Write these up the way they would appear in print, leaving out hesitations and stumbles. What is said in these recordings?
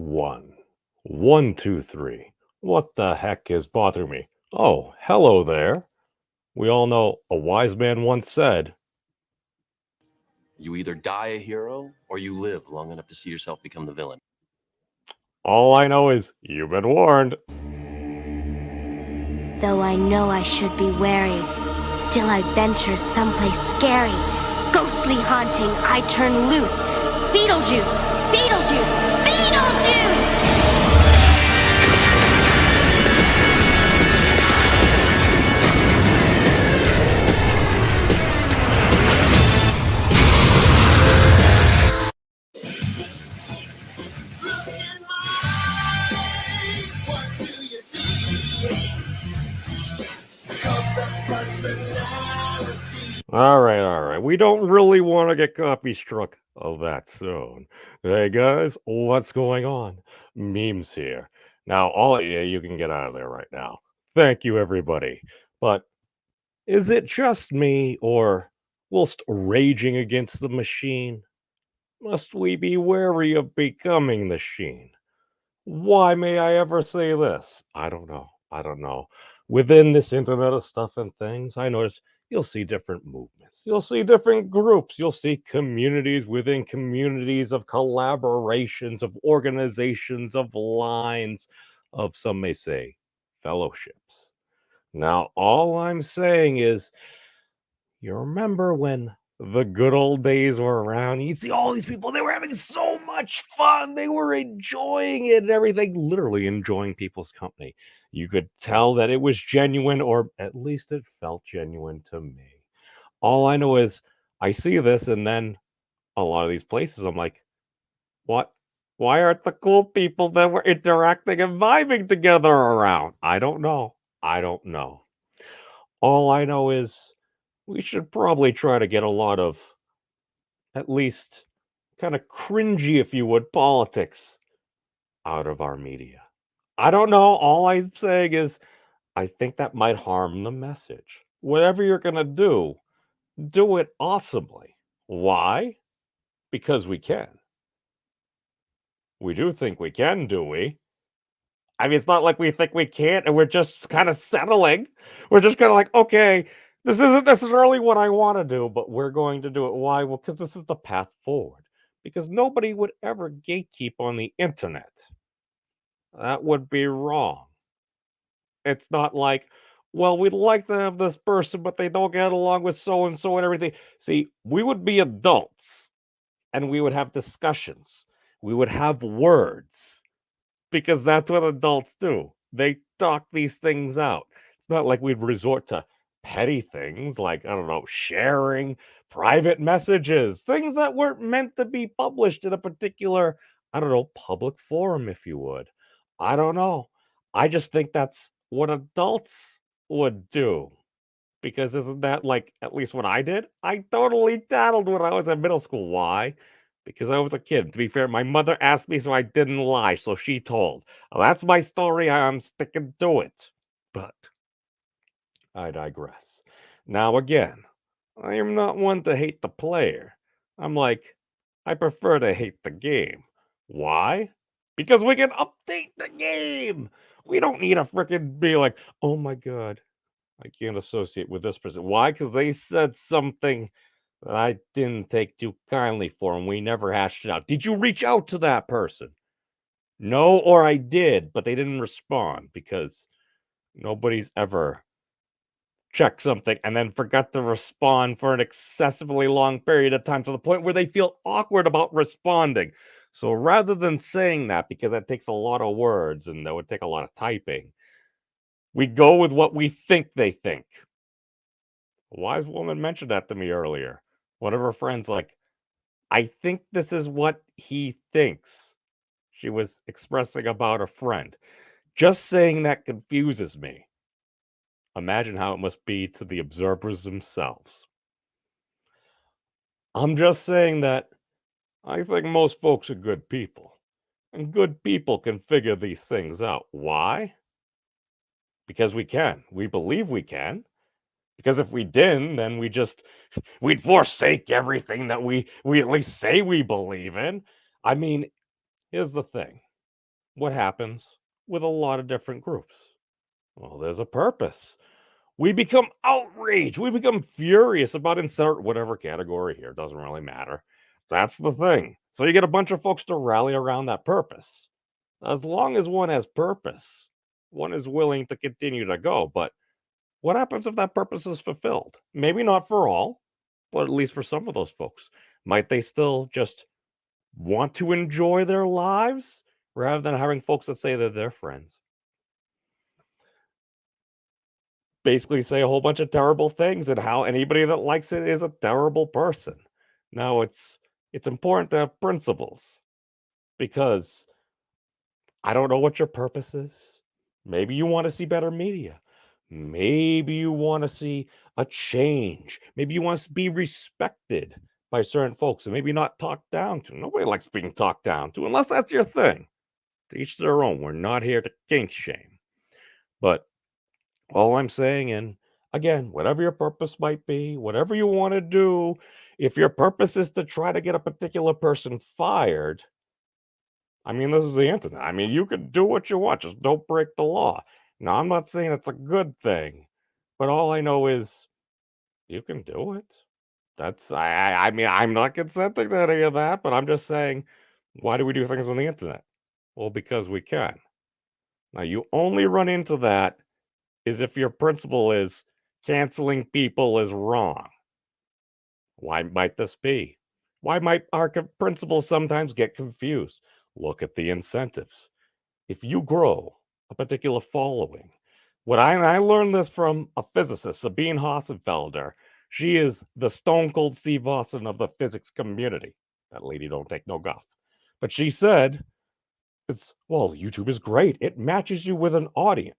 one. One, two, three. What the heck is bothering me? Oh, hello there. We all know a wise man once said, You either die a hero or you live long enough to see yourself become the villain. all I know is you've been warned. Though I know I should be wary, still I venture someplace scary. Ghostly haunting, I turn loose. Beetlejuice! Beetlejuice! Beetlejuice! All right. We don't really want to get copy struck that soon. Hey guys, what's going on? Memes here. Now, all yeah, you can get out of there right now. Thank you, everybody. But is it just me, or whilst raging against the machine, must we be wary of becoming the sheen? Why may I ever say this? I don't know. I don't know. Within this internet of stuff and things, I notice you'll see different movements. You'll see different groups. You'll see communities within communities of collaborations, of organizations, of lines, of some may say fellowships. Now, all I'm saying is, you remember when the good old days were around? You'd see all these people, they were having so much fun. They were enjoying it and everything, literally enjoying people's company. You could tell that it was genuine, or at least it felt genuine to me. All I know is I see this, and then a lot of these places, I'm like, what? Why aren't the cool people that were interacting and vibing together around? I don't know. I don't know. All I know is we should probably try to get a lot of, at least, kind of cringy, if you would, politics out of our media. I don't know. All I'm saying is I think that might harm the message. Whatever you're going to do it awesomely. Why? Because we can. We do think we can, do we? I mean, it's not like we think we can't and we're just kind of settling. We're just kind of like, okay, this isn't necessarily what I want to do, but we're going to do it. Why? Well, because this is the path forward. Because nobody would ever gatekeep on the internet. That would be wrong. It's not like, well, we'd like to have this person, but they don't get along with so and so and everything. See, we would be adults and we would have discussions. We would have words, because that's what adults do. They talk these things out. It's not like we'd resort to petty things like, I don't know, sharing private messages, things that weren't meant to be published in a particular, I don't know, public forum, if you would. I don't know. I just think that's what adults would do. Because isn't that like at least what I did? I totally tattled when I was in middle school. Why? Because I was a kid. To be fair, my mother asked me, so I didn't lie. So she told. Well, that's my story. I'm sticking to it. But I digress. Now, again, I am not one to hate the player. I'm like, I prefer to hate the game. Why? Because we can update the game. We don't need to freaking be like, oh my God, I can't associate with this person. Why? Because they said something that I didn't take too kindly for, and we never hashed it out. Did you reach out to that person? No, or I did, but they didn't respond because nobody's ever checked something and then forgot to respond for an excessively long period of time to the point where they feel awkward about responding. So rather than saying that, because that takes a lot of words and that would take a lot of typing, we go with what we think they think. A wise woman mentioned that to me earlier. One of her friends, like, I think this is what he thinks. She was expressing about a friend. Just saying that confuses me. Imagine how it must be to the observers themselves. I'm just saying that I think most folks are good people. And good people can figure these things out. Why? Because we can. We believe we can. Because if we didn't, then we'd forsake everything that we at least say we believe in. I mean, here's the thing. what happens with a lot of different groups? Well, there's a purpose. We become outraged. We become furious about insert whatever category here. Doesn't really matter. That's the thing. So you get a bunch of folks to rally around that purpose. As long as one has purpose, one is willing to continue to go. But what happens if that purpose is fulfilled? Maybe not for all, but at least for some of those folks. Might they still just want to enjoy their lives rather than having folks that say they're their friends? Basically say a whole bunch of terrible things and how anybody that likes it is a terrible person. Now it's important to have principles because I don't know what your purpose is. Maybe you want to see better media. Maybe you want to see a change. Maybe you want to be respected by certain folks and maybe not talked down to. Nobody likes being talked down to unless that's your thing. To each their own. We're not here to kink shame. But all I'm saying, and again, whatever your purpose might be, whatever you want to do, if your purpose is to try to get a particular person fired, I mean, this is the internet. I mean, you can do what you want, just don't break the law. Now, I'm not saying it's a good thing, but all I know is you can do it. I mean, I'm not consenting to any of that, but I'm just saying, why do we do things on the internet? Well, because we can. Now, you only run into that is if your principle is canceling people is wrong. Why might this be? Why might our principles sometimes get confused? Look at the incentives. If you grow a particular following, I learned this from a physicist, Sabine Hossenfelder. She is the stone cold Steve Austin of the physics community. That lady don't take no guff. But she said, YouTube is great. It matches you with an audience.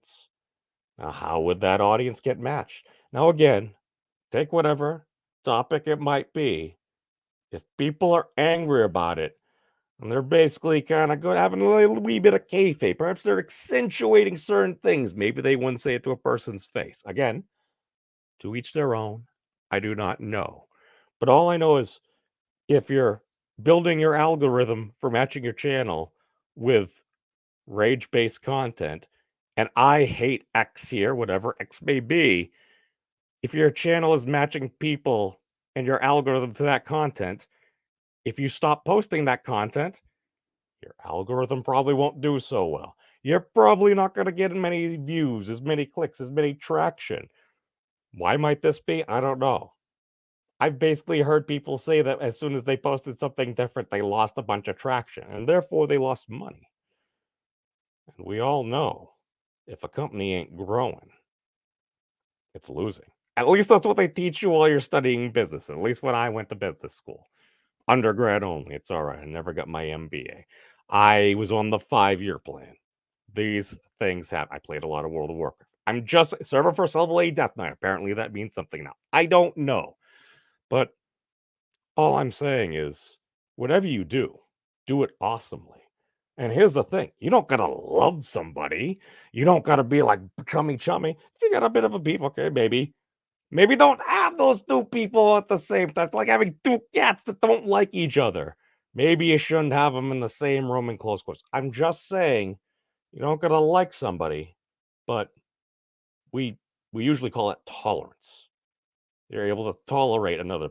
Now, how would that audience get matched? Now, again, take whatever topic it might be. If people are angry about it, and they're basically kind of having a wee bit of kayfabe, perhaps they're accentuating certain things. Maybe they wouldn't say it to a person's face. Again, to each their own. I do not know. But all I know is if you're building your algorithm for matching your channel with rage-based content, and I hate X here, whatever X may be, if your channel is matching people and your algorithm to that content, if you stop posting that content, your algorithm probably won't do so well. You're probably not going to get many views, as many clicks, as many traction. Why might this be? I don't know. I've basically heard people say that as soon as they posted something different, they lost a bunch of traction, and therefore they lost money. And we all know if a company ain't growing, it's losing. At least that's what they teach you while you're studying business, at least when I went to business school. Undergrad only. It's all right. I never got my MBA. I was on the 5-year plan. These things happen. I played a lot of World of Warcraft. I'm just server first level A Death Knight. Apparently that means something now. I don't know. But all I'm saying is, whatever you do it awesomely. And here's the thing. You don't gotta love somebody. You don't gotta be like chummy. If you got a bit of a beef, okay, maybe don't have those two people at the same time. It's like having two cats that don't like each other. Maybe you shouldn't have them in the same room in close quarters. I'm just saying, you don't gotta like somebody, but we usually call it tolerance. You're able to tolerate another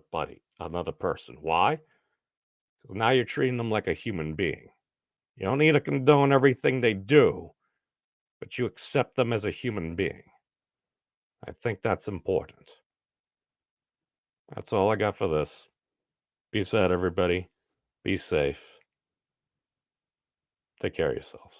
person. Why? Because now you're treating them like a human being. You don't need to condone everything they do, but you accept them as a human being. I think that's important. That's all I got for this. Be sad, everybody. Be safe. Take care of yourselves.